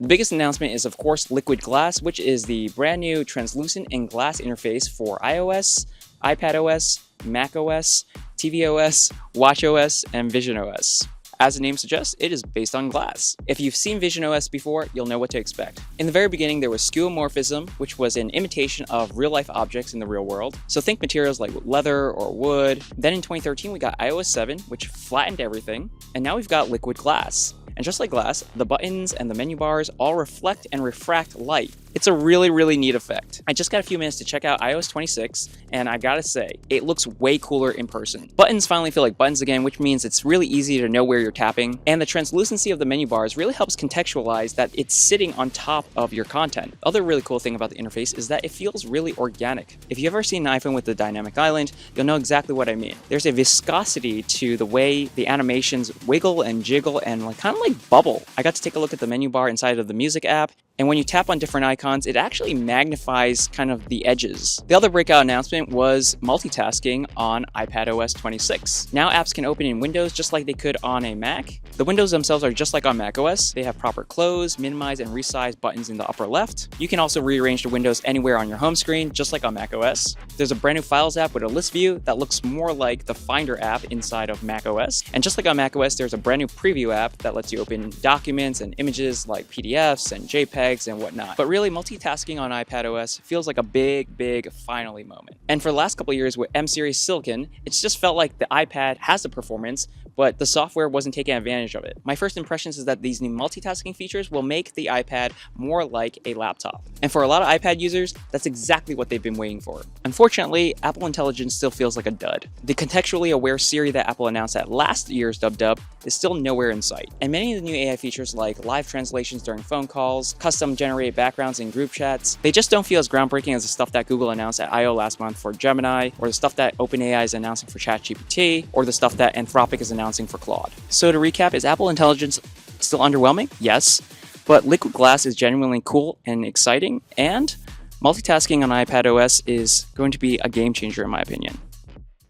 The biggest announcement is, of course, Liquid Glass, which is the brand new translucent and glass interface for iOS, iPadOS, macOS, tvOS, watchOS, and visionOS. As the name suggests, it is based on glass. If you've seen visionOS before, you'll know what to expect. In the very beginning, there was skeuomorphism, which was an imitation of real-life objects in the real world. So think materials like leather or wood. Then in 2013, we got iOS 7, which flattened everything. And now we've got liquid glass. And just like glass, the buttons and the menu bars all reflect and refract light. It's a really neat effect. I just got a few minutes to check out iOS 26, and I gotta say, it looks way cooler in person. Buttons finally feel like buttons again, which means it's really easy to know where you're tapping, and the translucency of the menu bars really helps contextualize that it's sitting on top of your content. Other really cool thing about the interface is that it feels really organic. If you've ever seen an iPhone with the dynamic island, you'll know exactly what I mean. There's a viscosity to the way the animations wiggle and jiggle and kind of like bubble. I got to take a look at the menu bar inside of the music app, and when you tap on different icons, it actually magnifies kind of the edges. The other breakout announcement was multitasking on iPadOS 26. Now apps can open in Windows just like they could on a Mac. The windows themselves are just like on macOS. They have proper close, minimize, and resize buttons in the upper left. You can also rearrange the windows anywhere on your home screen, just like on macOS. There's a brand new Files app with a list view that looks more like the Finder app inside of macOS. And just like on macOS, there's a brand new Preview app that lets you open documents and images like PDFs and JPEGs and whatnot. But really, multitasking on iPadOS feels like a big finally moment. And for the last couple of years with M-Series Silicon, it's just felt like the iPad has the performance, but the software wasn't taking advantage of it. My first impressions is that these new multitasking features will make the iPad more like a laptop. And for a lot of iPad users, that's exactly what they've been waiting for. Unfortunately, Apple Intelligence still feels like a dud. The contextually aware Siri that Apple announced at last year's Dub is still nowhere in sight. And many of the new AI features like live translations during phone calls, custom generated backgrounds in group chats, they just don't feel as groundbreaking as the stuff that Google announced at I/O last month for Gemini, or the stuff that OpenAI is announcing for ChatGPT, or the stuff that Anthropic is announcing for Claude. So to recap, is Apple Intelligence still underwhelming? Yes, but Liquid Glass is genuinely cool and exciting, and multitasking on iPadOS is going to be a game changer in my opinion.